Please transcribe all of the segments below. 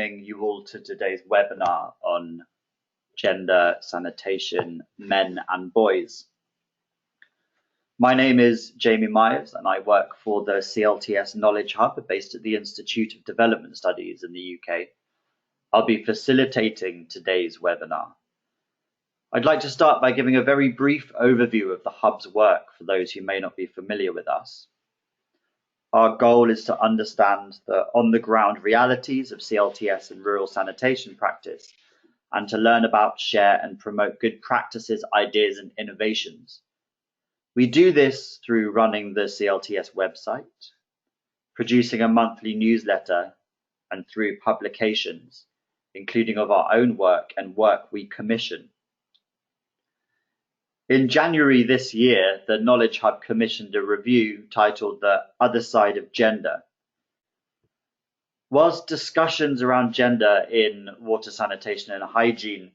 You all to today's webinar on gender, sanitation, men and boys. My name is Jamie Myers and I work for the CLTS Knowledge Hub based at the Institute of Development Studies in the UK. I'll be facilitating today's webinar. I'd like to start by giving a very brief overview of the Hub's work for those who may not be familiar with us. Our goal is to understand the on-the-ground realities of CLTS and rural sanitation practice, and to learn about, share and promote good practices, ideas and innovations. We do this through running the CLTS website, producing a monthly newsletter, and through publications, including of our own work and work we commission. In January this year, the Knowledge Hub commissioned a review titled The Other Side of Gender. Whilst discussions around gender in water sanitation and hygiene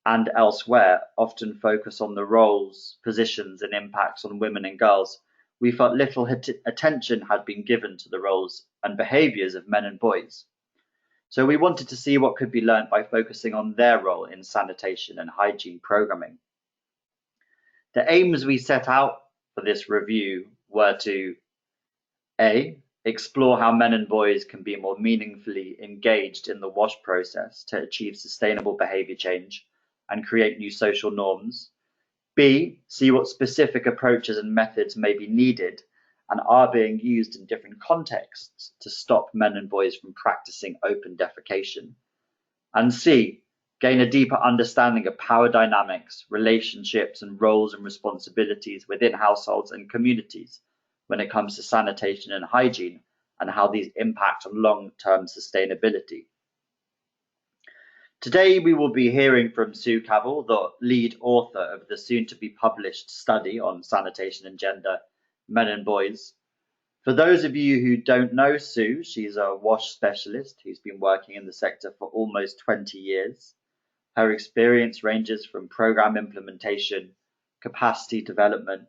and elsewhere often focus on the roles, positions and impacts on women and girls, we felt little attention had been given to the roles and behaviours of men and boys. So we wanted to see what could be learnt by focusing on their role in sanitation and hygiene programming. The aims we set out for this review were to A, explore how men and boys can be more meaningfully engaged in the WASH process to achieve sustainable behaviour change and create new social norms. B, see what specific approaches and methods may be needed and are being used in different contexts to stop men and boys from practicing open defecation. And C, gain a deeper understanding of power dynamics, relationships and roles and responsibilities within households and communities when it comes to sanitation and hygiene and how these impact on long-term sustainability. Today we will be hearing from Sue Cavell, the lead author of the soon-to-be published study on sanitation and gender, men and boys. For those of you who don't know Sue, she's a WASH specialist who's been working in the sector for almost 20 years. Her experience ranges from program implementation, capacity development,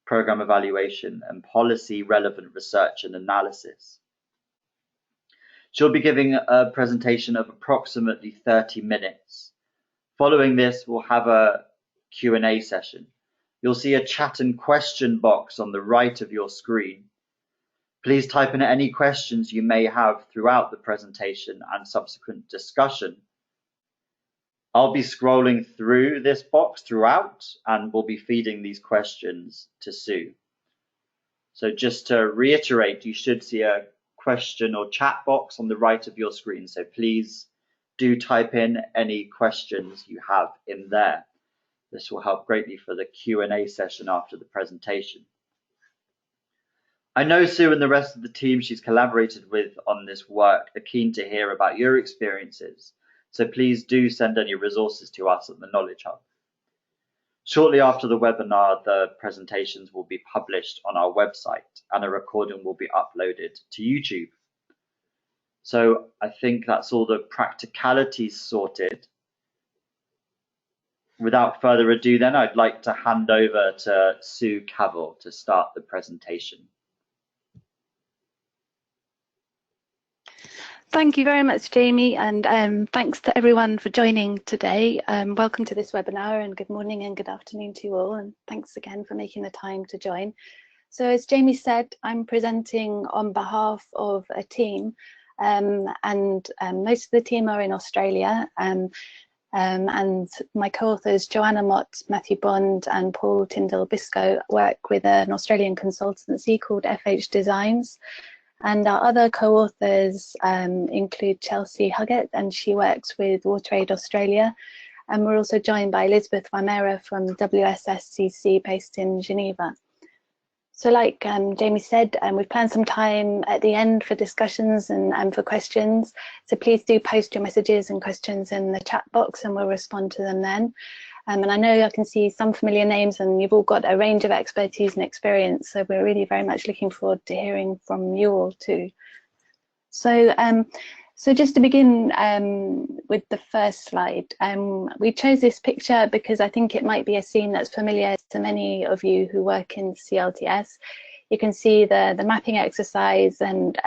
program evaluation, and policy relevant research and analysis. She'll be giving a presentation of approximately 30 minutes. Following this, we'll have a Q&A session. You'll see a chat and question box on the right of your screen. Please type in any questions you may have throughout the presentation and subsequent discussion. I'll be scrolling through this box throughout and we'll be feeding these questions to Sue. So just to reiterate, you should see a question or chat box on the right of your screen. So please do type in any questions you have in there. This will help greatly for the Q&A session after the presentation. I know Sue and the rest of the team she's collaborated with on this work are keen to hear about your experiences. So please do send any resources to us at the Knowledge Hub. Shortly after the webinar, the presentations will be published on our website and a recording will be uploaded to YouTube. So I think that's all the practicalities sorted. Without further ado then, I'd like to hand over to Sue Cavell to start the presentation. Thank you very much, Jamie, and thanks to everyone for joining today. Welcome to this webinar and good morning and good afternoon to you all, and thanks again for making the time to join. So as Jamie said, I'm presenting on behalf of a team and most of the team are in Australia and my co-authors Joanna Mott, Matthew Bond and Paul Tyndall-Biscoe work with an Australian consultancy called FH Designs. And our other co-authors include Chelsea Huggett, and she works with WaterAid Australia. And we're also joined by Elizabeth Wimera from WSSCC based in Geneva. So like Jamie said, we've planned some time at the end for discussions and for questions. So please do post your messages and questions in the chat box and we'll respond to them then. And I know I can see some familiar names and you've all got a range of expertise and experience. So we're really very much looking forward to hearing from you all too. So, so just to begin with the first slide, we chose this picture because I think it might be a scene that's familiar to many of you who work in CLTS. You can see the mapping exercise and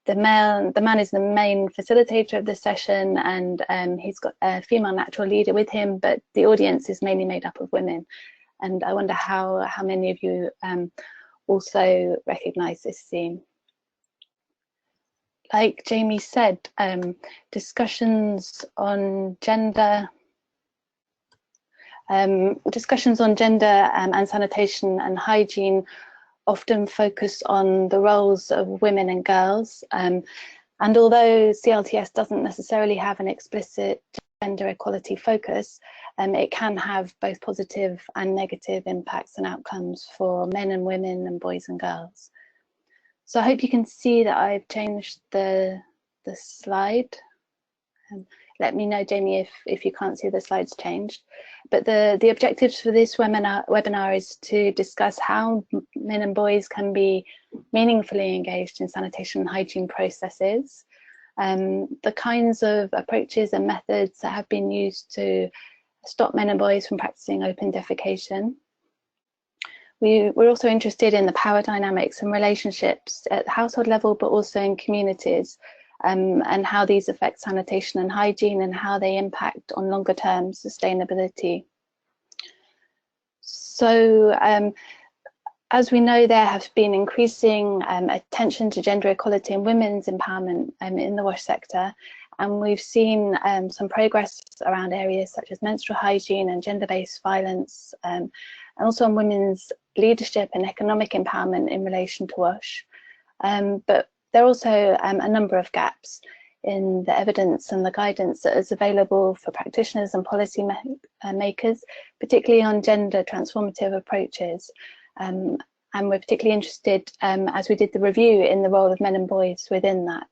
the man is the main facilitator of the session, and he's got a female natural leader with him, but the audience is mainly made up of women. And I wonder how many of you also recognise this theme. Like Jamie said, discussions on gender and sanitation and hygiene often focus on the roles of women and girls. And although CLTS doesn't necessarily have an explicit gender equality focus, it can have both positive and negative impacts and outcomes for men and women and boys and girls. So I hope you can see that I've changed the slide. Let me know, Jamie, if you can't see the slides changed. But the objectives for this webinar is to discuss how men and boys can be meaningfully engaged in sanitation and hygiene processes, the kinds of approaches and methods that have been used to stop men and boys from practicing open defecation. We're also interested in the power dynamics and relationships at the household level, but also in communities, and how these affect sanitation and hygiene and how they impact on longer term sustainability. So as we know, there have been increasing attention to gender equality and women's empowerment in the wash sector, and we've seen some progress around areas such as menstrual hygiene and gender-based violence, and also on women's leadership and economic empowerment in relation to wash. But there are also a number of gaps in the evidence and the guidance that is available for practitioners and policy makers, particularly on gender transformative approaches. And we're particularly interested, as we did the review, in the role of men and boys within that.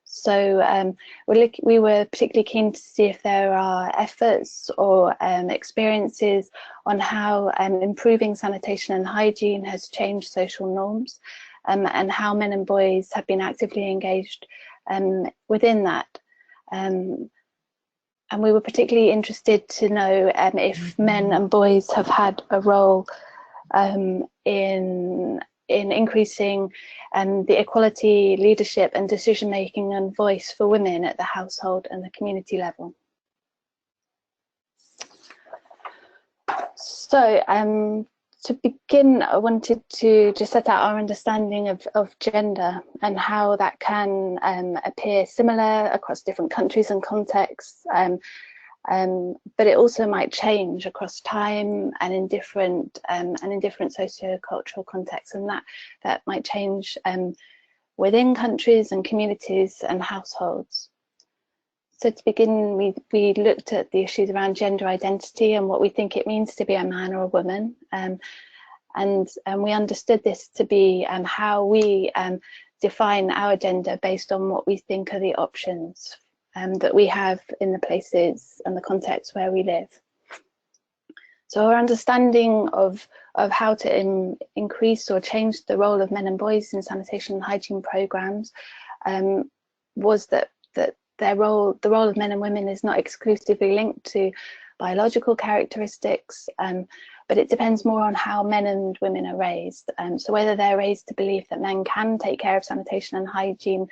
So we were particularly keen to see if there are efforts or experiences on how improving sanitation and hygiene has changed social norms, and how men and boys have been actively engaged within that. And we were particularly interested to know if men and boys have had a role in increasing the equality, leadership and decision making and voice for women at the household and the community level. So to begin, I wanted to just set out our understanding of gender and how that can appear similar across different countries and contexts, but it also might change across time and in different socio-cultural contexts, and that might change within countries and communities and households. So to begin, we looked at the issues around gender identity and what we think it means to be a man or a woman, and we understood this to be how we define our gender based on what we think are the options that we have in the places and the context where we live. So our understanding of how to increase or change the role of men and boys in sanitation and hygiene programs was that the role of men and women is not exclusively linked to biological characteristics, but it depends more on how men and women are raised. So whether they're raised to believe that men can take care of sanitation and hygiene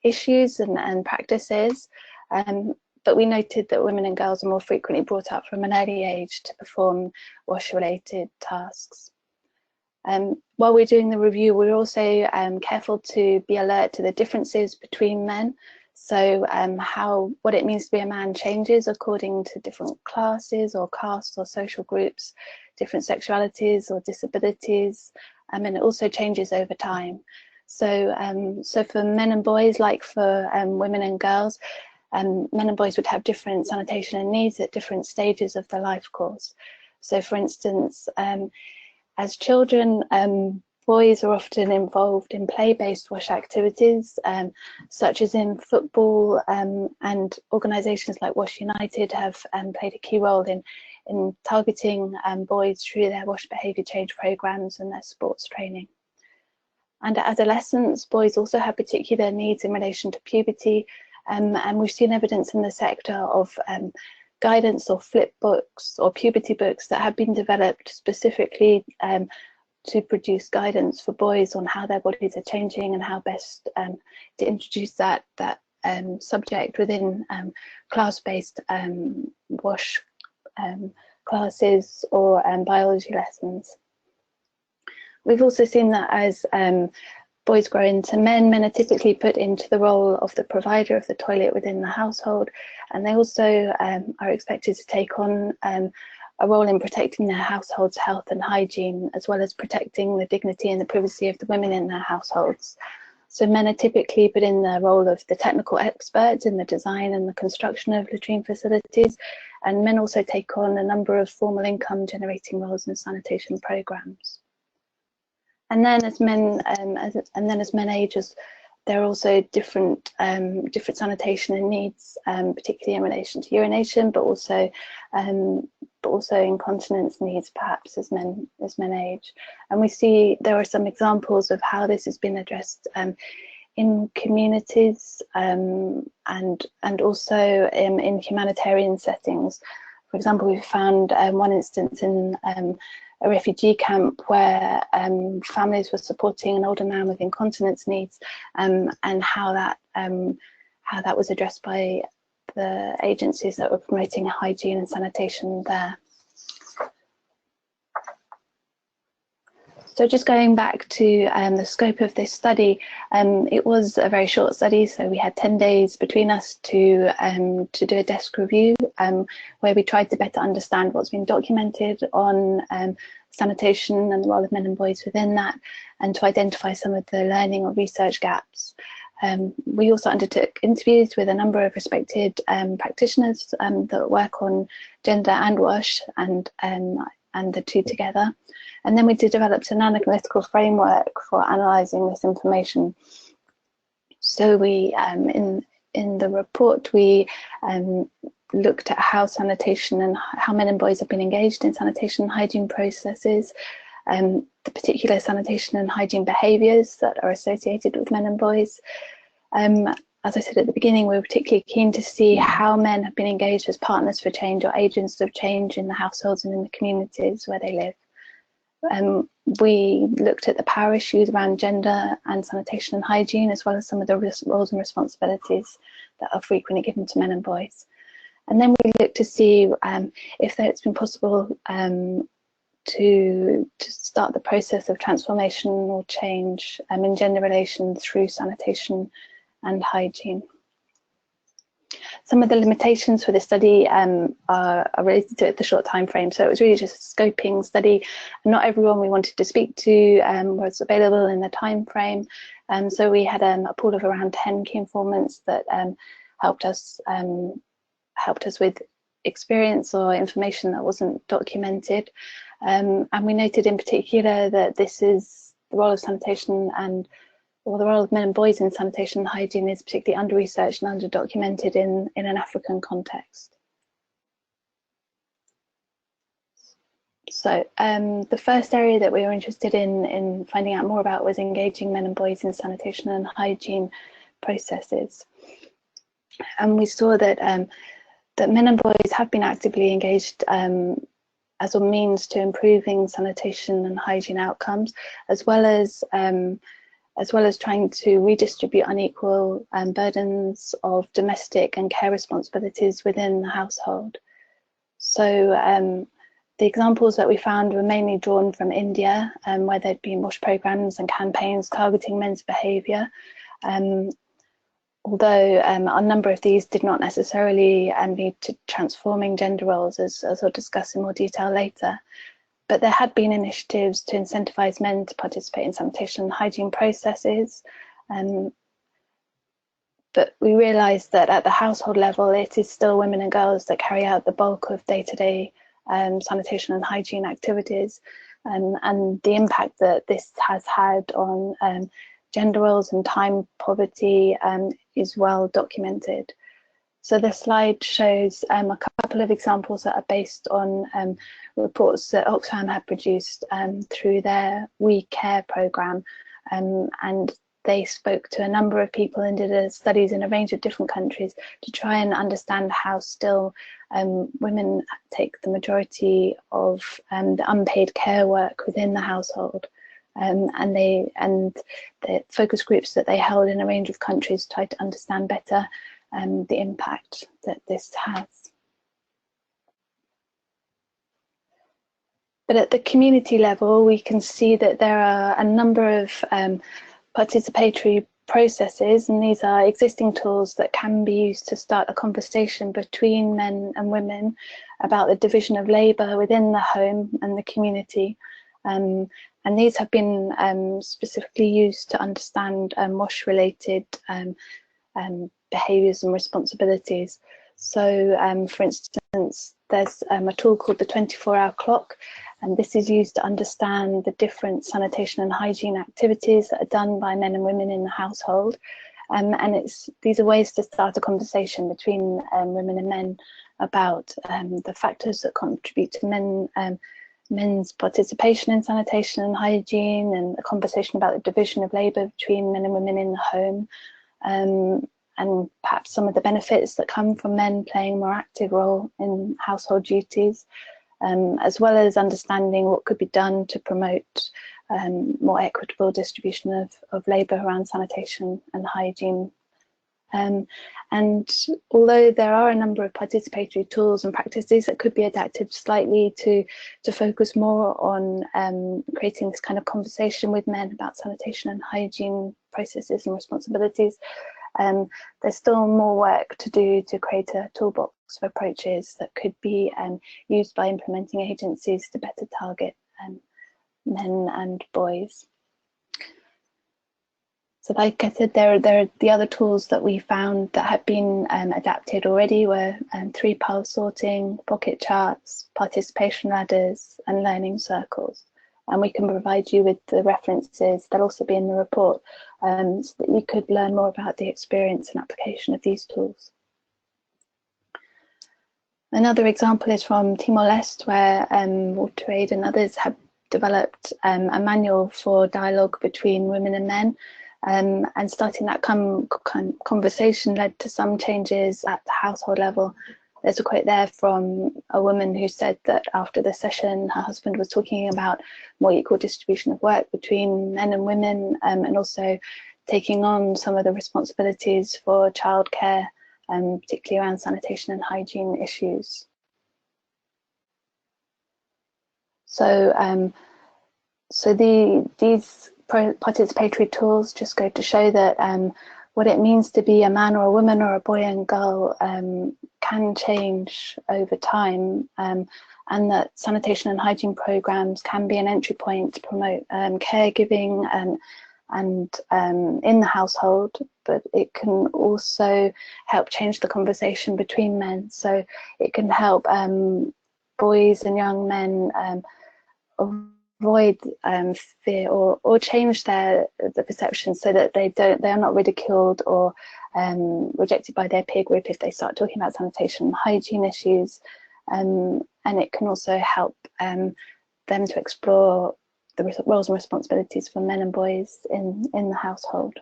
issues and practices, but we noted that women and girls are more frequently brought up from an early age to perform wash-related tasks. While we're doing the review, we're also careful to be alert to the differences between men. So what it means to be a man changes according to different classes or castes or social groups, different sexualities or disabilities, and it also changes over time. So for men and boys, like for women and girls, men and boys would have different sanitation and needs at different stages of the life course. So for instance, as children, boys are often involved in play-based wash activities, such as in football, and organisations like Wash United have played a key role in targeting boys through their wash behaviour change programmes and their sports training. And at adolescence, boys also have particular needs in relation to puberty, and we've seen evidence in the sector of guidance or flip books or puberty books that have been developed specifically to produce guidance for boys on how their bodies are changing and how best to introduce that subject within class-based WASH classes or biology lessons. We've also seen that as boys grow into men, men are typically put into the role of the provider of the toilet within the household, and they also are expected to take on a role in protecting their household's health and hygiene, as well as protecting the dignity and the privacy of the women in their households. So men are typically put in the role of the technical experts in the design and the construction of latrine facilities, and men also take on a number of formal income generating roles in sanitation programs. And then as men age, there are also different sanitation and needs, particularly in relation to urination, but also incontinence needs, perhaps as men age. And we see there are some examples of how this has been addressed in communities and also in humanitarian settings. For example, we found one instance in a refugee camp where families were supporting an older man with incontinence needs, and how that was addressed by the agencies that were promoting hygiene and sanitation there. So just going back to the scope of this study, it was a very short study, so we had 10 days between us to do a desk review where we tried to better understand what's been documented on sanitation and the role of men and boys within that, and to identify some of the learning or research gaps. We also undertook interviews with a number of respected practitioners that work on gender and WASH and the two together. And then we developed an analytical framework for analysing this information. So we, in the report, we looked at how sanitation and how men and boys have been engaged in sanitation and hygiene processes, the particular sanitation and hygiene behaviours that are associated with men and boys. As I said at the beginning, we were particularly keen to see how men have been engaged as partners for change or agents of change in the households and in the communities where they live. We looked at the power issues around gender and sanitation and hygiene, as well as some of the roles and responsibilities that are frequently given to men and boys. And then we looked to see if it's been possible to start the process of transformation or change in gender relations through sanitation and hygiene. Some of the limitations for this study are related to the short time frame. So it was really just a scoping study, and not everyone we wanted to speak to was available in the time frame. So we had a pool of around 10 key informants that helped us with experience or information that wasn't documented. And we noted in particular that this is the role of sanitation or the role of men and boys in sanitation and hygiene is particularly under-researched and under-documented in an African context. So the first area that we were interested in finding out more about was engaging men and boys in sanitation and hygiene processes. And we saw that that men and boys have been actively engaged as a means to improving sanitation and hygiene outcomes, as well as trying to redistribute unequal burdens of domestic and care responsibilities within the household. So the examples that we found were mainly drawn from India, where there'd been WASH programs and campaigns targeting men's behaviour, although a number of these did not necessarily lead to transforming gender roles, as I'll discuss in more detail later. But there had been initiatives to incentivise men to participate in sanitation and hygiene processes. But we realised that at the household level, it is still women and girls that carry out the bulk of day-to-day sanitation and hygiene activities. And the impact that this has had on gender roles and time poverty is well documented. So the slide shows a couple of examples that are based on reports that Oxfam had produced through their We Care programme, and they spoke to a number of people and did studies in a range of different countries to try and understand how still women take the majority of the unpaid care work within the household. and the focus groups that they held in a range of countries tried to understand better the impact that this has. But at the community level, we can see that there are a number of participatory processes, and these are existing tools that can be used to start a conversation between men and women about the division of labour within the home and the community. And these have been specifically used to understand WASH-related behaviours and responsibilities. So, for instance, there's a tool called the 24-hour clock, and this is used to understand the different sanitation and hygiene activities that are done by men and women in the household. And these are ways to start a conversation between women and men about the factors that contribute to men's participation in sanitation and hygiene, and a conversation about the division of labour between men and women in the home, and perhaps some of the benefits that come from men playing a more active role in household duties, as well as understanding what could be done to promote more equitable distribution of labour around sanitation and hygiene. And although there are a number of participatory tools and practices that could be adapted slightly to focus more on creating this kind of conversation with men about sanitation and hygiene processes and responsibilities, there's still more work to do to create a toolbox of approaches that could be used by implementing agencies to better target men and boys. So like I said, there are the other tools that we found that have been adapted already were 3-pile sorting, pocket charts, participation ladders, and learning circles. And we can provide you with the references. They'll also be in the report, so that you could learn more about the experience and application of these tools. Another example is from Timor-Leste, where WaterAid and others have developed a manual for dialogue between women and men. And starting that conversation led to some changes at the household level. There's a quote there from a woman who said that after the session, her husband was talking about more equal distribution of work between men and women, and also taking on some of the responsibilities for childcare, particularly around sanitation and hygiene issues. So, these participatory tools just go to show that what it means to be a man or a woman or a boy and girl can change over time, and that sanitation and hygiene programs can be an entry point to promote caregiving and in the household, but it can also help change the conversation between men. So it can help boys and young men avoid fear or change the perception, so that they are not ridiculed or rejected by their peer group if they start talking about sanitation and hygiene issues, and it can also help them to explore the roles and responsibilities for men and boys in the household.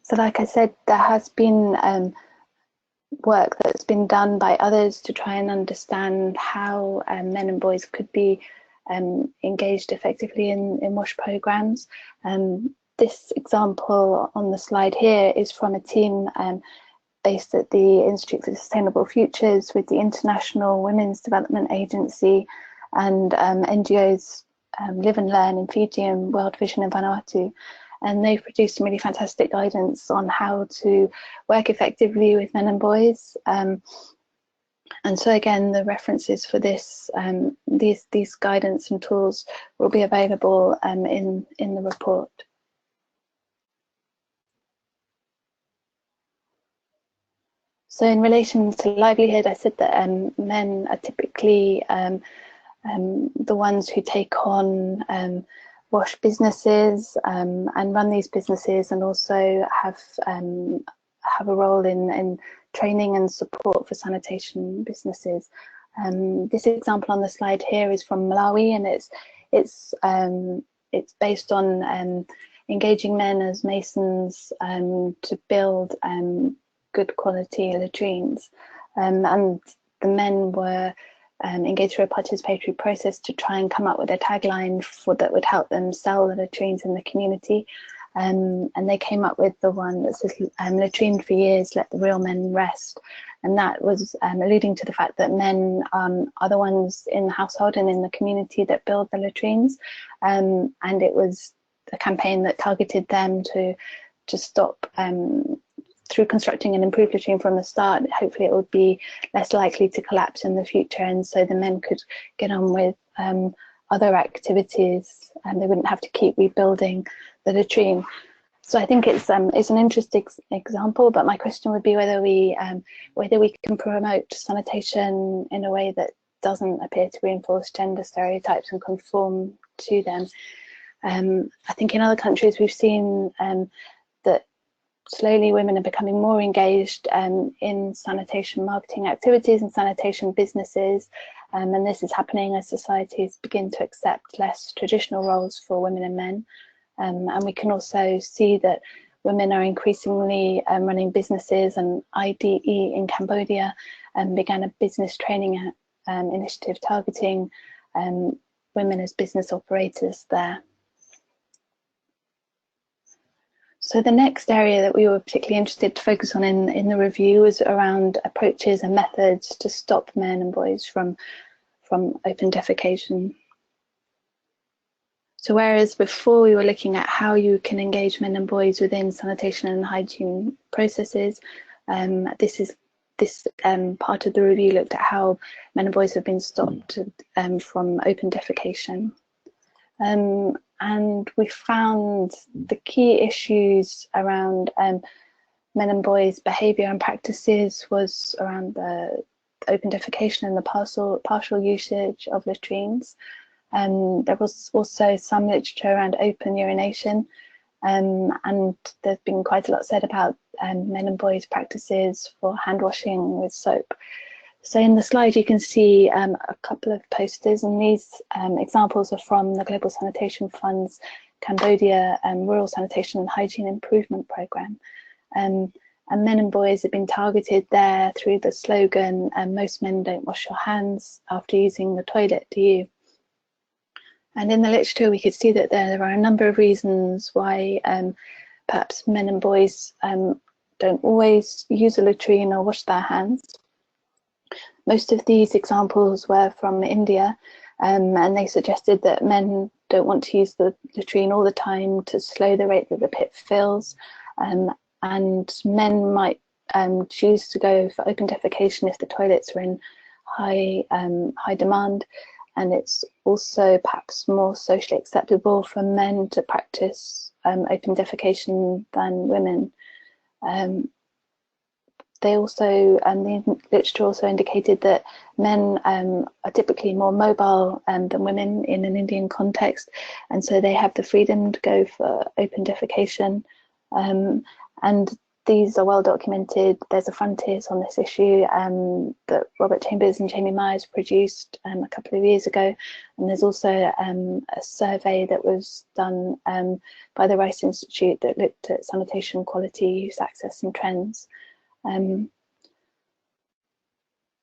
So like I said, there has been work that's been done by others to try and understand how men and boys could be engaged effectively in WASH programs. This example on the slide here is from a team based at the Institute for Sustainable Futures with the International Women's Development Agency and NGOs Live and Learn in Fiji and World Vision in Vanuatu. And they've produced some really fantastic guidance on how to work effectively with men and boys. And so again, the references for this, these guidance and tools will be available in the report. So in relation to livelihood, I said that men are typically the ones who take on WASH businesses and run these businesses, and also have a role in training and support for sanitation businesses. This example on the slide here is from Malawi, and it's based on engaging men as masons to build good quality latrines, and the men were engaged through a participatory process to try and come up with a tagline that would help them sell the latrines in the community. And they came up with the one that says, latrine for years, let the real men rest. And that was alluding to the fact that men are the ones in the household and in the community that build the latrines. And it was a campaign that targeted them to stop, through constructing an improved latrine from the start. Hopefully it would be less likely to collapse in the future, and so the men could get on with other activities and they wouldn't have to keep rebuilding the latrine. So I think it's an interesting example, but my question would be whether we can promote sanitation in a way that doesn't appear to reinforce gender stereotypes and conform to them. I think in other countries we've seen that slowly women are becoming more engaged in sanitation marketing activities and sanitation businesses, and this is happening as societies begin to accept less traditional roles for women and men. And we can also see that women are increasingly running businesses, and IDE in Cambodia began a business training initiative targeting women as business operators there. So the next area that we were particularly interested to focus on in the review was around approaches and methods to stop men and boys from open defecation. So whereas before we were looking at how you can engage men and boys within sanitation and hygiene processes, this part of the review looked at how men and boys have been stopped from open defecation. And we found the key issues around men and boys' behaviour and practices was around the open defecation and the partial usage of latrines. There was also some literature around open urination, and there's been quite a lot said about men and boys' practices for hand washing with soap. So in the slide you can see a couple of posters, and these examples are from the Global Sanitation Fund's Cambodia Rural Sanitation and Hygiene Improvement Programme. And men and boys have been targeted there through the slogan, most men don't wash your hands after using the toilet, do you? And in the literature we could see that there are a number of reasons why perhaps men and boys don't always use a latrine or wash their hands. Most of these examples were from India, and they suggested that men don't want to use the latrine all the time to slow the rate that the pit fills, and men might choose to go for open defecation if the toilets are in high demand, and it's also perhaps more socially acceptable for men to practice open defecation than women. They also, the literature also indicated that men are typically more mobile than women in an Indian context, and so they have the freedom to go for open defecation. And these are well documented. There's a Frontiers on this issue that Robert Chambers and Jamie Myers produced a couple of years ago, and there's also a survey that was done by the Rice Institute that looked at sanitation quality, use, access and trends.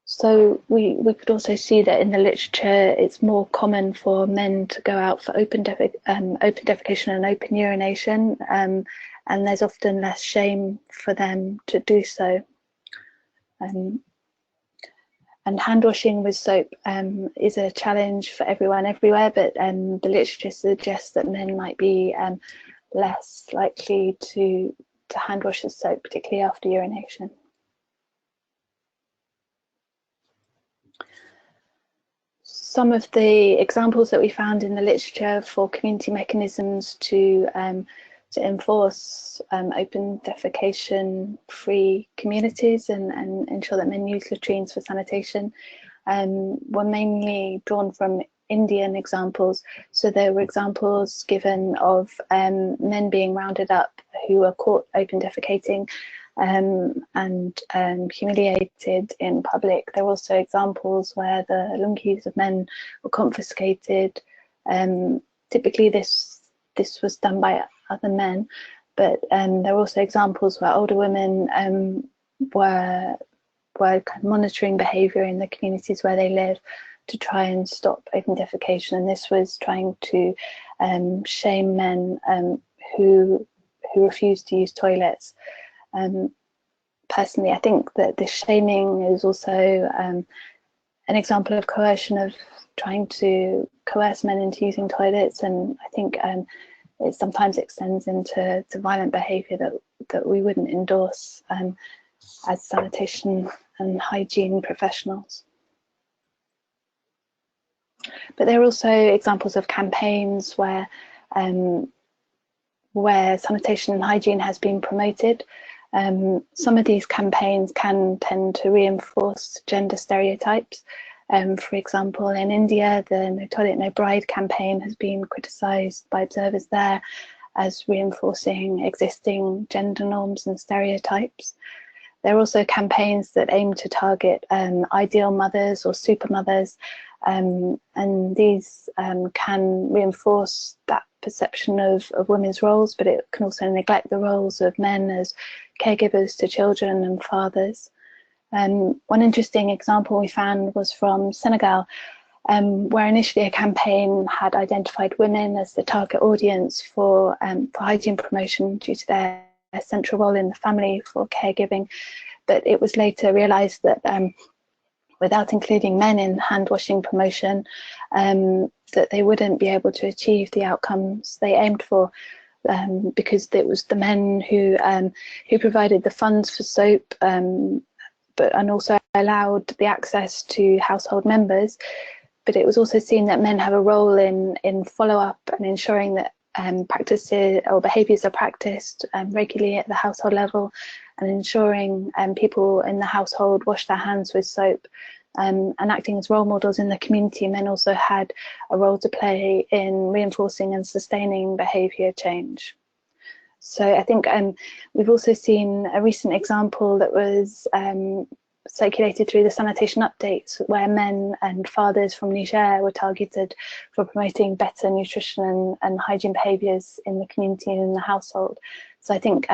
So we could also see that in the literature it's more common for men to go out for open defecation and open urination, and there's often less shame for them to do so. And hand washing with soap is a challenge for everyone everywhere, but the literature suggests that men might be less likely to hand wash with soap, particularly after urination. Some of the examples that we found in the literature for community mechanisms to enforce open defecation free communities and ensure that men use latrines for sanitation were mainly drawn from Indian examples. So there were examples given of men being rounded up who were caught open defecating and humiliated in public. There were also examples where the lungis of men were confiscated. Typically this was done by other men, but there were also examples where older women were were kind of monitoring behaviour in the communities where they live to try and stop open defecation, and this was trying to shame men who refused to use toilets. Personally, I think that this shaming is also an example of coercion, of trying to coerce men into using toilets, and I think it sometimes extends into violent behaviour that we wouldn't endorse as sanitation and hygiene professionals. But there are also examples of campaigns where sanitation and hygiene has been promoted. Some of these campaigns can tend to reinforce gender stereotypes. For example, in India, the No Toilet, No Bride campaign has been criticised by observers there as reinforcing existing gender norms and stereotypes. There are also campaigns that aim to target ideal mothers or super mothers, and these can reinforce that perception of women's roles, but it can also neglect the roles of men as caregivers to children and fathers. One interesting example we found was from Senegal, where initially a campaign had identified women as the target audience for hygiene promotion due to their central role in the family for caregiving, but it was later realised that without including men in hand washing promotion, that they wouldn't be able to achieve the outcomes they aimed for, because it was the men who provided the funds for soap, and also allowed the access to household members. But it was also seen that men have a role in follow-up and ensuring that practices or behaviours are practiced regularly at the household level, and ensuring people in the household wash their hands with soap, and acting as role models in the community. Men also had a role to play in reinforcing and sustaining behaviour change. So I think we've also seen a recent example that was circulated through the sanitation updates, where men and fathers from Niger were targeted for promoting better nutrition and hygiene behaviours in the community and in the household. So I think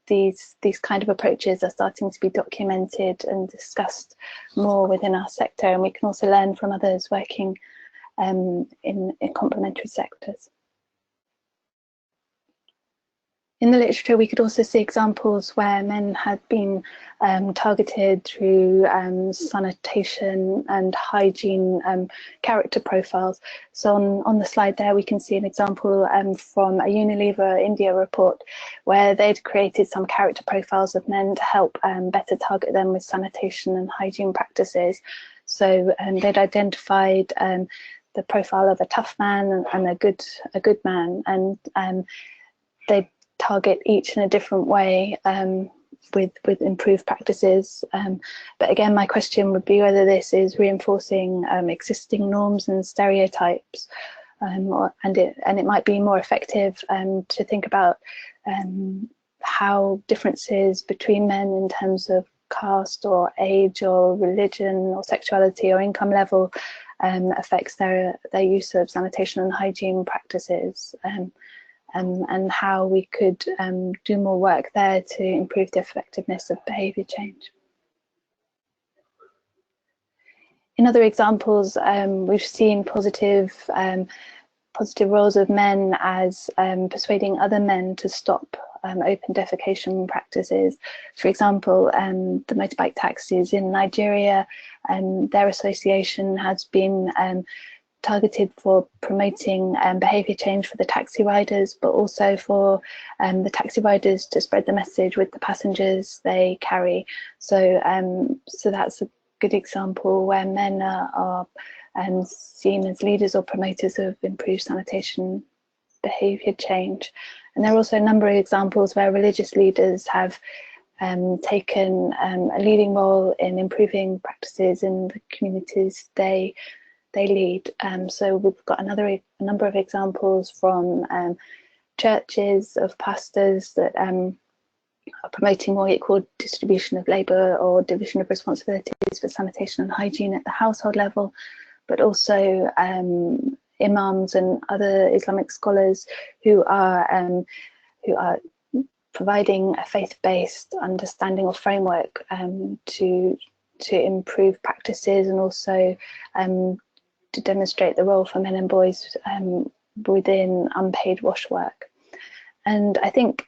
these kind of approaches are starting to be documented and discussed more within our sector, and we can also learn from others working in complementary sectors. In the literature, we could also see examples where men had been targeted through sanitation and hygiene character profiles. So on the slide there, we can see an example from a Unilever India report, where they'd created some character profiles of men to help better target them with sanitation and hygiene practices. So they'd identified the profile of a tough man and a good man, and they target each in a different way with improved practices. But again, my question would be whether this is reinforcing existing norms and stereotypes, and it might be more effective to think about how differences between men in terms of caste or age or religion or sexuality or income level affects their use of sanitation and hygiene practices. And how we could do more work there to improve the effectiveness of behaviour change. In other examples, we've seen positive roles of men as persuading other men to stop open defecation practices. For example, the motorbike taxis in Nigeria, their association has been targeted for promoting behaviour change for the taxi riders, but also for the taxi riders to spread the message with the passengers they carry. So that's a good example where men are seen as leaders or promoters of improved sanitation behaviour change. And there are also a number of examples where religious leaders have taken a leading role in improving practices in the communities they lead. So we've got a number of examples from churches of pastors that are promoting more equal distribution of labour or division of responsibilities for sanitation and hygiene at the household level, but also imams and other Islamic scholars who are providing a faith-based understanding or framework to to improve practices and also to demonstrate the role for men and boys within unpaid wash work. And I think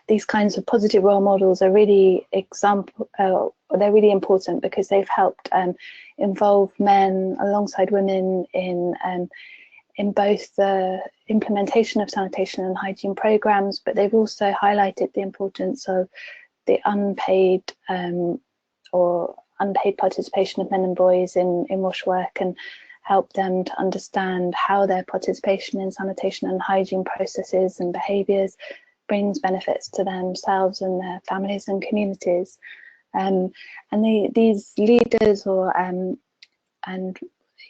these kinds of positive role models are really they're really important because they've helped involve men alongside women in both the implementation of sanitation and hygiene programs, but they've also highlighted the importance of the unpaid or unpaid participation of men and boys in wash work, and help them to understand how their participation in sanitation and hygiene processes and behaviours brings benefits to themselves and their families and communities. And these leaders and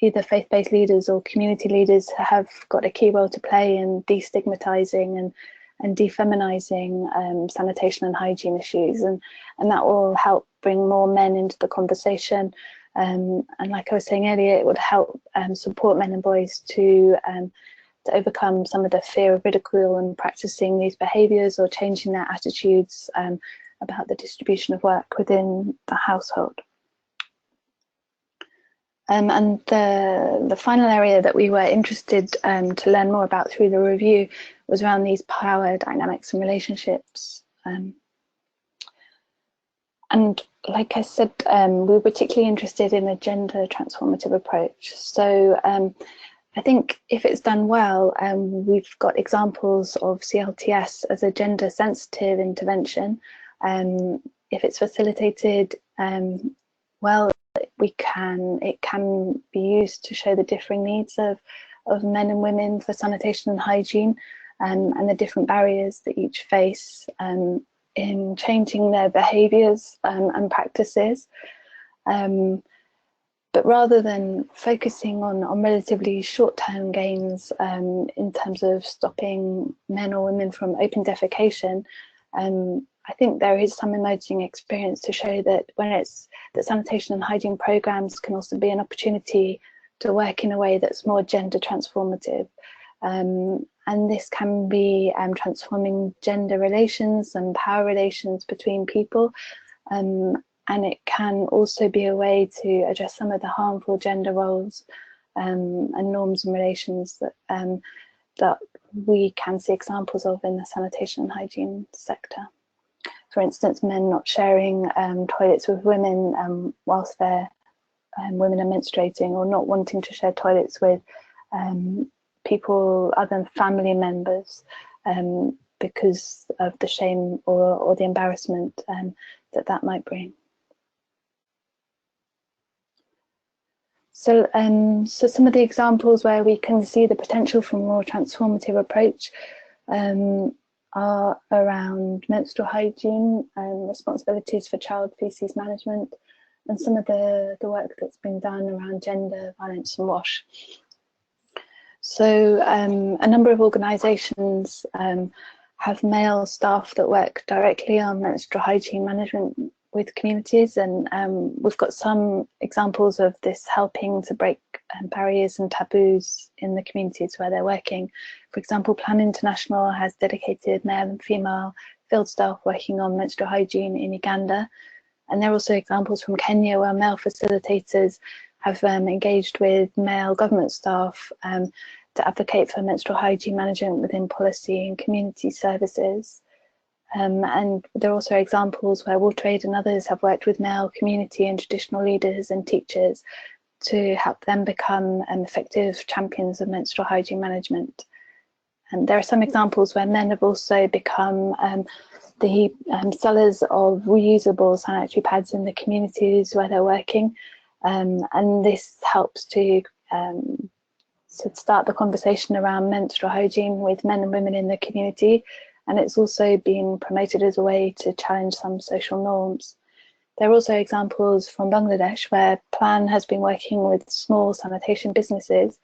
either faith-based leaders or community leaders have got a key role to play in destigmatising and defeminising sanitation and hygiene issues, and that will help bring more men into the conversation. And like I was saying earlier, it would help support men and boys to overcome some of the fear of ridicule and practicing these behaviours, or changing their attitudes about the distribution of work within the household. And the final area that we were interested to learn more about through the review was around these power dynamics and relationships. And like I said, we were particularly interested in a gender transformative approach. So I think if it's done well, we've got examples of CLTS as a gender sensitive intervention. If it's facilitated well, it can be used to show the differing needs of men and women for sanitation and hygiene, and the different barriers that each face in changing their behaviours and practices. But rather than focusing on relatively short-term gains in terms of stopping men or women from open defecation, I think there is some emerging experience to show that that sanitation and hygiene programs can also be an opportunity to work in a way that's more gender transformative. And this can be transforming gender relations and power relations between people. And it can also be a way to address some of the harmful gender roles and norms and relations that we can see examples of in the sanitation and hygiene sector. For instance, men not sharing toilets with women whilst women are menstruating, or not wanting to share toilets with people other than family members because of the shame or the embarrassment that might bring. So some of the examples where we can see the potential for a more transformative approach are around menstrual hygiene and responsibilities for child faeces management, and some of the work that's been done around gender violence and wash. So a number of organisations have male staff that work directly on menstrual hygiene management with communities, and we've got some examples of this helping to break barriers and taboos in the communities where they're working. For example, Plan International has dedicated male and female field staff working on menstrual hygiene in Uganda, and there are also examples from Kenya where male facilitators have engaged with male government staff to advocate for menstrual hygiene management within policy and community services. And there are also examples where WaterAid and others have worked with male community and traditional leaders and teachers to help them become effective champions of menstrual hygiene management. And there are some examples where men have also become the sellers of reusable sanitary pads in the communities where they're working, and this helps to start the conversation around menstrual hygiene with men and women in the community. And it's also been promoted as a way to challenge some social norms. There are also examples from Bangladesh where Plan has been working with small sanitation businesses,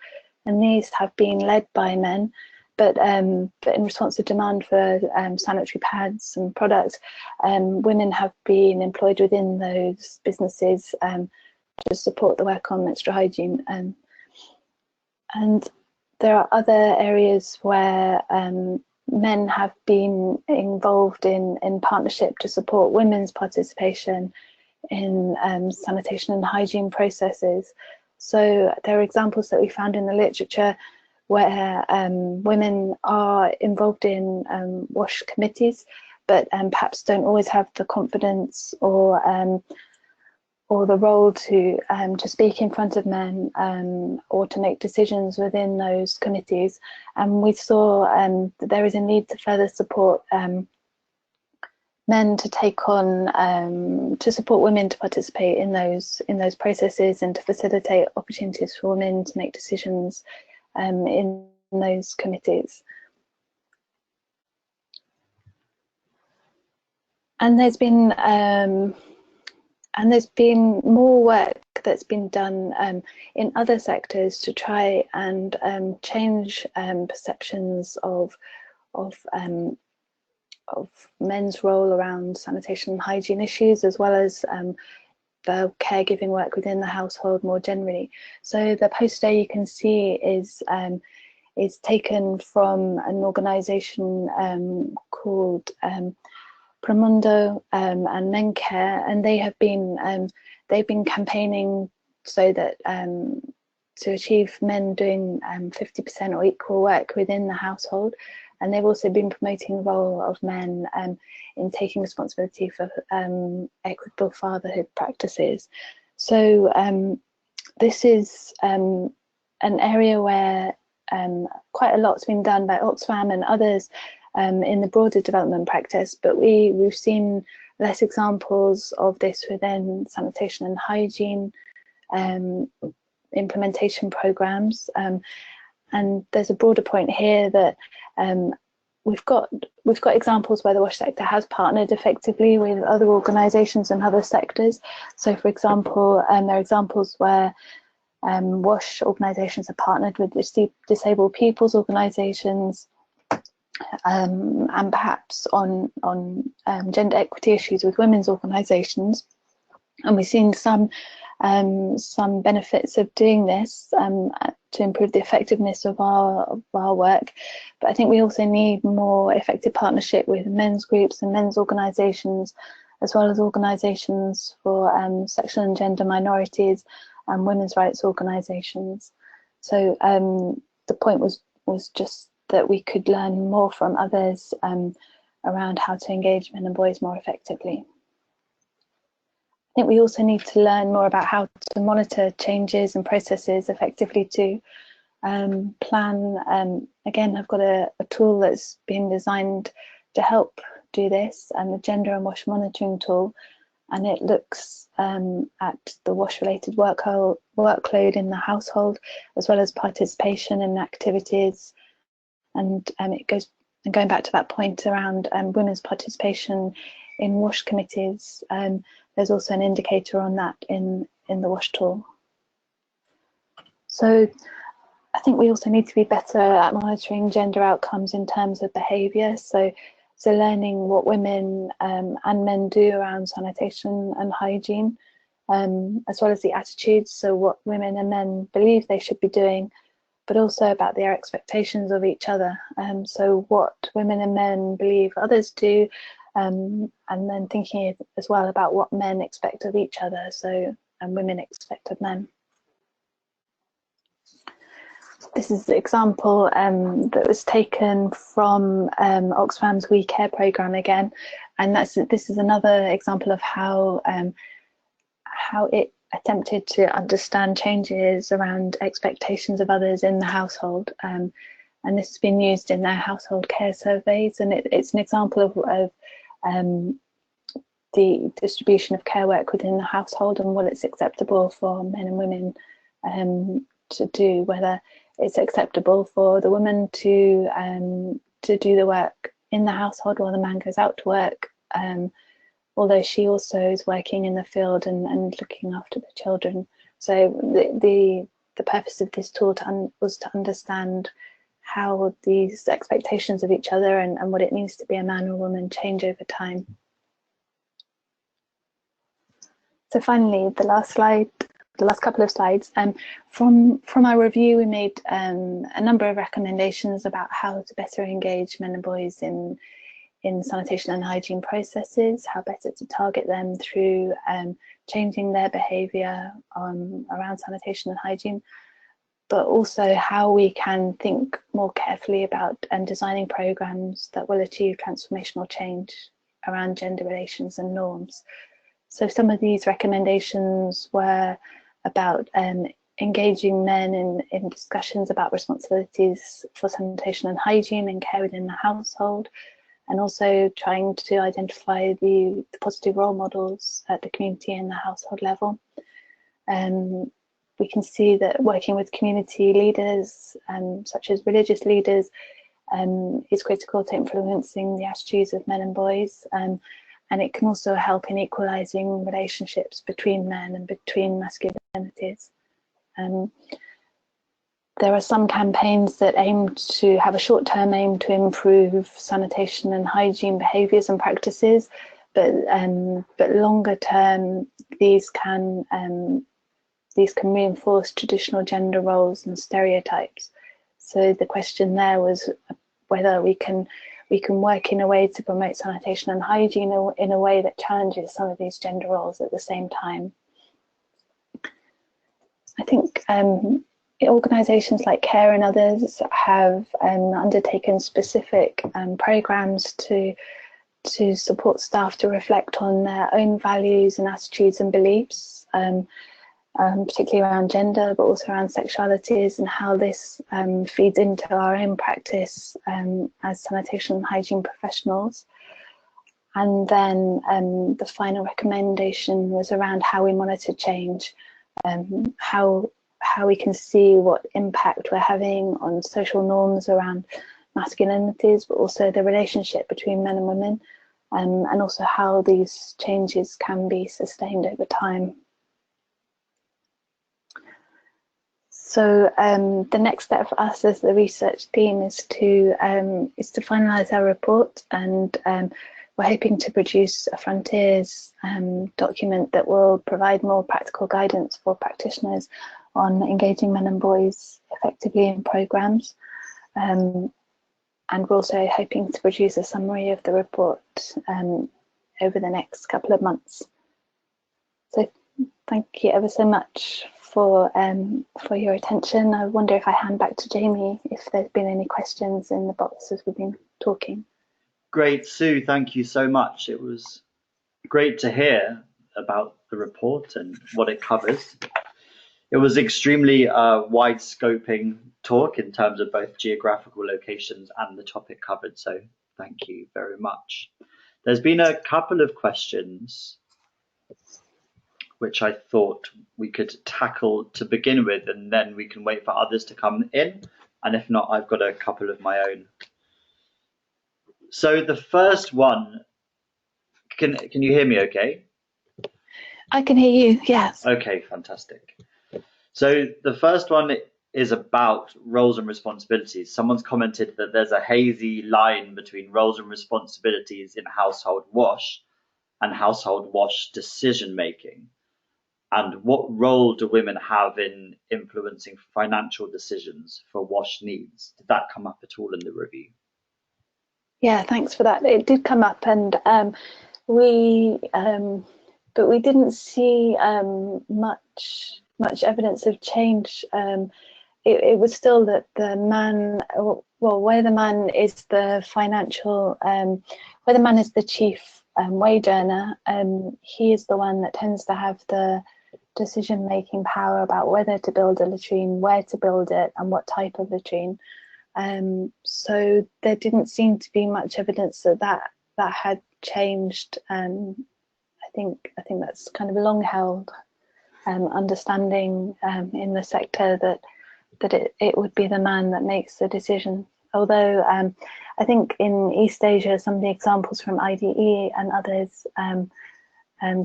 and these have been led by men, but in response to demand for sanitary pads and products, women have been employed within those businesses to support the work on menstrual hygiene. And there are other areas where men have been involved in partnership to support women's participation sanitation and hygiene processes. So there are examples that we found in the literature where women are involved in wash committees, but perhaps don't always have the confidence or the role to speak in front of men or to make decisions within those committees. And we saw that there is a need to further support men to take on to support women to participate in those processes and to facilitate opportunities for women to make decisions in those committees. And there's been more work that's been done in other sectors to try and change perceptions of men's role around sanitation and hygiene issues, as well as the caregiving work within the household more generally. So the poster you can see is taken from an organisation called Promundo and Men Care, and they've been campaigning so that to achieve men doing 50% or equal work within the household. And they've also been promoting the role of men in taking responsibility for equitable fatherhood practices. So this is an area where quite a lot's been done by Oxfam and others in the broader development practice, but we've seen less examples of this within sanitation and hygiene implementation programs. And there's a broader point here that we've got examples where the wash sector has partnered effectively with other organisations and other sectors. So, for example, there are examples where wash organisations have partnered with disabled people's organisations, and perhaps on gender equity issues with women's organisations. And we've seen some benefits of doing this to improve the effectiveness of our work, but I think we also need more effective partnership with men's groups and men's organisations, as well as organisations for sexual and gender minorities and women's rights organisations. So the point was just that we could learn more from others around how to engage men and boys more effectively. I think we also need to learn more about how to monitor changes and processes effectively too. Plan, again, I've got a tool that's been designed to help do this, the gender and wash monitoring tool, and it looks at the wash related workload in the household, as well as participation in activities. And it goes, and going back to that point around women's participation in wash committees, there's also an indicator on that in the wash tool. So I think we also need to be better at monitoring gender outcomes in terms of behaviour. So learning what women and men do around sanitation and hygiene, as well as the attitudes, so what women and men believe they should be doing, but also about their expectations of each other. So what women and men believe others do, and then thinking as well about what men expect of each other, so and women expect of men. This is the example that was taken from Oxfam's We Care programme again, and this is another example of how it attempted to understand changes around expectations of others in the household, and this has been used in their household care surveys, and it's an example of the distribution of care work within the household and what it's acceptable for men and women to do, whether it's acceptable for the woman to do the work in the household while the man goes out to work, although she also is working in the field and looking after the children. So the purpose of this tool was to understand how these expectations of each other and what it means to be a man or woman change over time. So finally, the last couple of slides. From our review, we made a number of recommendations about how to better engage men and boys in in sanitation and hygiene processes, how better to target them through changing their behaviour around sanitation and hygiene, but also how we can think more carefully about designing programmes that will achieve transformational change around gender relations and norms. So some of these recommendations were about engaging men in discussions about responsibilities for sanitation and hygiene and care within the household, and also trying to identify the positive role models at the community and the household level. We can see that working with community leaders, such as religious leaders, is critical to influencing the attitudes of men and boys, and it can also help in equalising relationships between men and between masculinities. There are some campaigns that aim to have a short-term aim to improve sanitation and hygiene behaviours and practices, but longer term these can reinforce traditional gender roles and stereotypes. So the question there was whether we can work in a way to promote sanitation and hygiene in a way that challenges some of these gender roles at the same time. I think organisations like CARE and others have undertaken specific programmes to support staff to reflect on their own values and attitudes and beliefs, particularly around gender, but also around sexualities, and how this feeds into our own practice as sanitation and hygiene professionals. And then the final recommendation was around how we monitor change, how we can see what impact we're having on social norms around masculinities, but also the relationship between men and women, and also how these changes can be sustained over time. So the next step for us as the research team is to finalise our report, and we're hoping to produce a frontiers document that will provide more practical guidance for practitioners on engaging men and boys effectively in programmes. And we're also hoping to produce a summary of the report over the next couple of months. So thank you ever so much for your attention. I wonder if I hand back to Jamie if there's been any questions in the box as we've been talking. Great, Sue, thank you so much. It was great to hear about the report and what it covers. It was extremely wide scoping talk in terms of both geographical locations and the topic covered, so thank you very much. There's been a couple of questions which I thought we could tackle to begin with, and then we can wait for others to come in, and if not, I've got a couple of my own. So the first one, can you hear me okay? I can hear you, yes. Okay, fantastic. So the first one is about roles and responsibilities. Someone's commented that there's a hazy line between roles and responsibilities in household wash and household wash decision making. And what role do women have in influencing financial decisions for wash needs? Did that come up at all in the review? Yeah, thanks for that. It did come up, and but we didn't see much evidence of change. It was still that the man, well, where the man is the financial, where the man is the chief wage earner, he is the one that tends to have the decision-making power about whether to build a latrine, where to build it, and what type of latrine. So there didn't seem to be much evidence that had changed. I think that's kind of long held understanding in the sector that it would be the man that makes the decision. Although I think in East Asia, some of the examples from IDE and others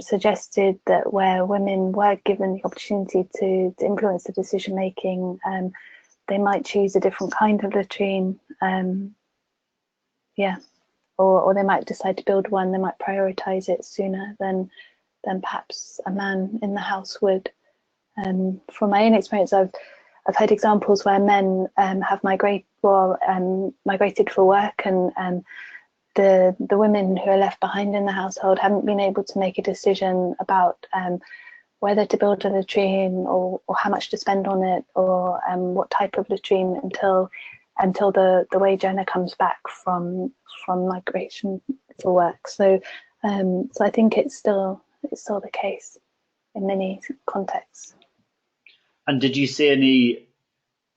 suggested that where women were given the opportunity to influence the decision making, they might choose a different kind of latrine, or they might decide to build one. They might prioritise it sooner than perhaps a man in the house would. From my own experience, I've heard examples where men have migrated for work, and the women who are left behind in the household haven't been able to make a decision about whether to build a latrine or how much to spend on it, or what type of latrine until the wage earner comes back from migration for work. So I think it's still the case in many contexts. And did you see any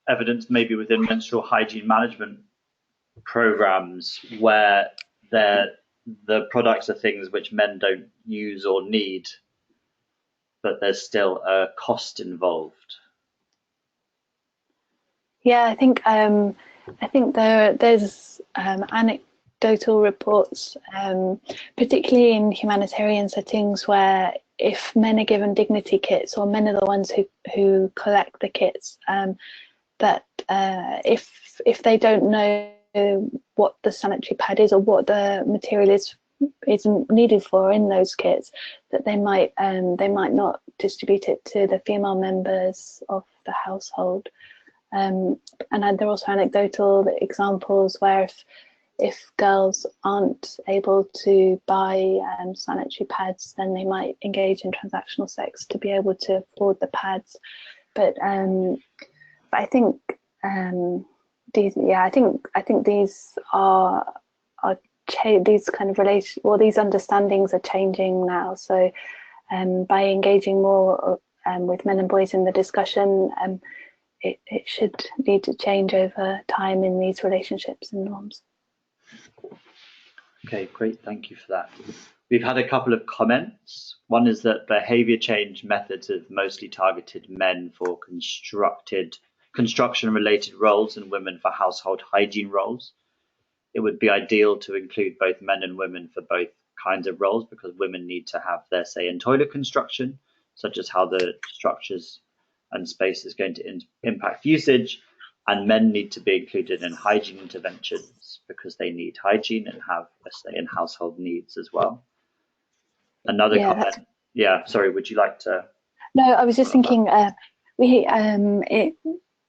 evidence maybe within menstrual hygiene management programs where the products are things which men don't use or need, but there's still a cost involved? Yeah, I think there's anecdotal reports, particularly in humanitarian settings, where if men are given dignity kits, or men are the ones who collect the kits, that if they don't know what the sanitary pad is or what the material is needed for in those kits, that they might not distribute it to the female members of the household. And there are also anecdotal examples where if girls aren't able to buy sanitary pads, then they might engage in transactional sex to be able to afford the pads. But I think these are these kind of these understandings are changing now. So by engaging more with men and boys in the discussion, it should lead to change over time in these relationships and norms. Okay, great, thank you for that. We've had a couple of comments. One is that behaviour change methods have mostly targeted men for construction-related roles and women for household hygiene roles. It would be ideal to include both men and women for both kinds of roles, because women need to have their say in toilet construction, such as how the structures and space is going to impact usage, and men need to be included in hygiene interventions because they need hygiene and have a say in household needs as well. Another comment. Yeah, sorry, would you like to? No, I was just thinking,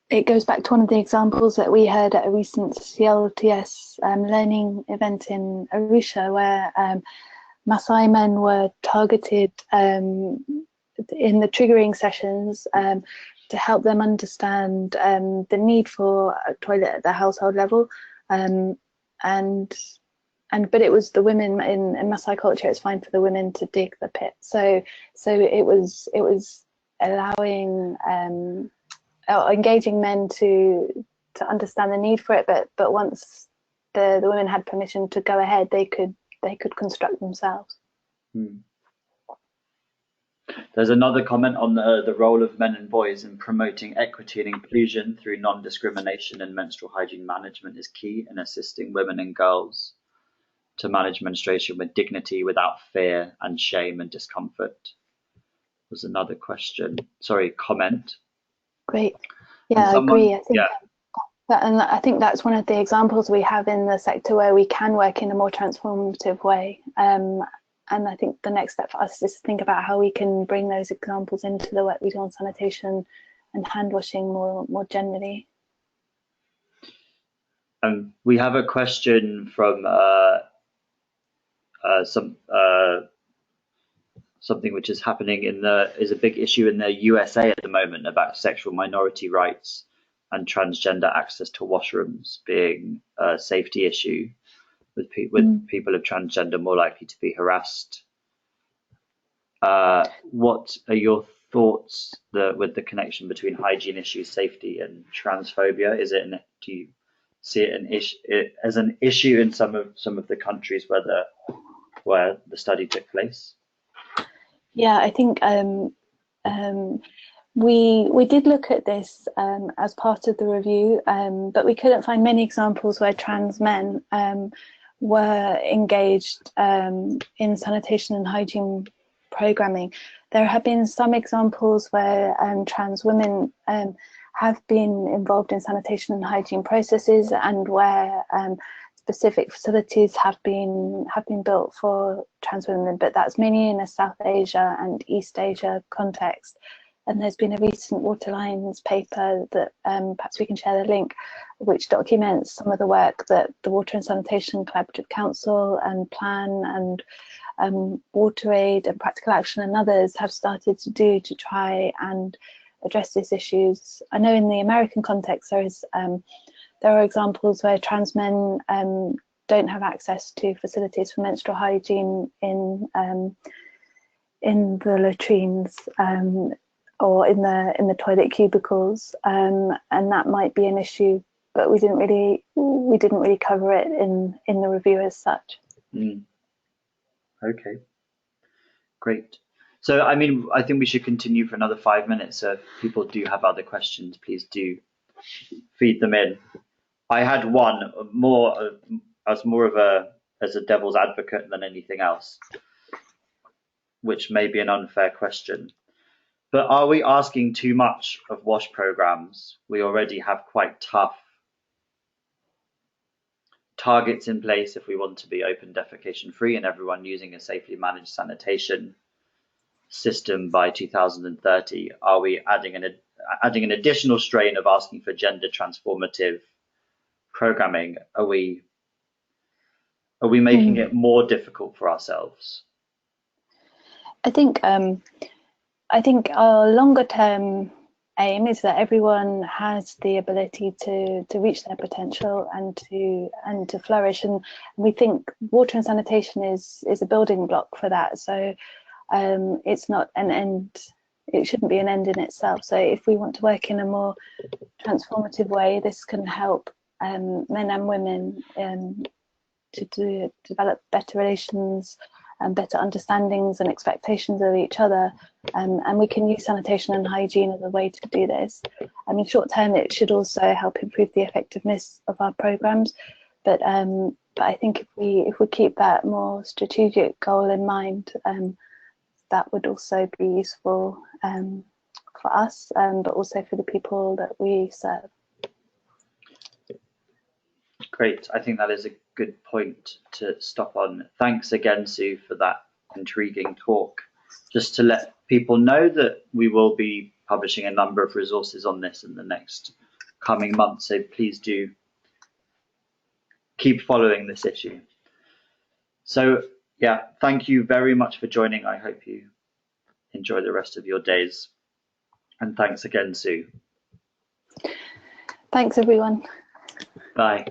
it goes back to one of the examples that we heard at a recent CLTS learning event in Arusha, where Maasai men were targeted in the triggering sessions to help them understand the need for a toilet at the household level, but it was the women in Maasai culture. It's fine for the women to dig the pit. So it was allowing engaging men to understand the need for it, but once the women had permission to go ahead, they could construct themselves. There's another comment on the role of men and boys in promoting equity and inclusion through non-discrimination in menstrual hygiene management is key in assisting women and girls to manage menstruation with dignity, without fear and shame and discomfort. Was another comment. Great. Yeah, I agree. I think that's one of the examples we have in the sector where we can work in a more transformative way. And I think the next step for us is to think about how we can bring those examples into the work we do on sanitation and hand washing more generally. We have a question from something which is happening is a big issue in the USA at the moment about sexual minority rights and transgender access to washrooms being a safety issue, with people of transgender more likely to be harassed. What are your thoughts with the connection between hygiene issues, safety, and transphobia? Do you see it as an issue in some of the countries where the study took place? Yeah, I think we did look at this as part of the review, but we couldn't find many examples where trans men were engaged in sanitation and hygiene programming. There have been some examples where trans women have been involved in sanitation and hygiene processes, and where specific facilities have been built for trans women, but that's mainly in a South Asia and East Asia context. And there's been a recent Waterlines paper that perhaps we can share the link, which documents some of the work that the Water and Sanitation Collaborative Council and Plan and WaterAid and Practical Action and others have started to do to try and address these issues. I know in the American context there are examples where trans men don't have access to facilities for menstrual hygiene in the latrines or in the toilet cubicles, and that might be an issue, but we didn't really cover it in the review as such. Okay, great. So I mean, I think we should continue for another 5 minutes. So if people do have other questions, please do feed them in. I had one as a devil's advocate than anything else, which may be an unfair question. But are we asking too much of WASH programs? We already have quite tough targets in place if we want to be open defecation free and everyone using a safely managed sanitation system by 2030. Are we adding an additional strain of asking for gender transformative programming? Are we making it more difficult for ourselves? I think our longer term aim is that everyone has the ability to reach their potential and to flourish, and we think water and sanitation is a building block for that. So it's not an end, it shouldn't be an end in itself. So if we want to work in a more transformative way, this can help men and women to develop better relations and better understandings and expectations of each other, and we can use sanitation and hygiene as a way to do this. I mean, short term it should also help improve the effectiveness of our programs, but I think if we keep that more strategic goal in mind, that would also be useful for us, but also for the people that we serve. Great. I think that is a good point to stop on. Thanks again, Sue, for that intriguing talk. Just to let people know that we will be publishing a number of resources on this in the next coming months, so please do keep following this issue. So yeah, thank you very much for joining. I hope you enjoy the rest of your days. And thanks again, Sue. Thanks, everyone. Bye.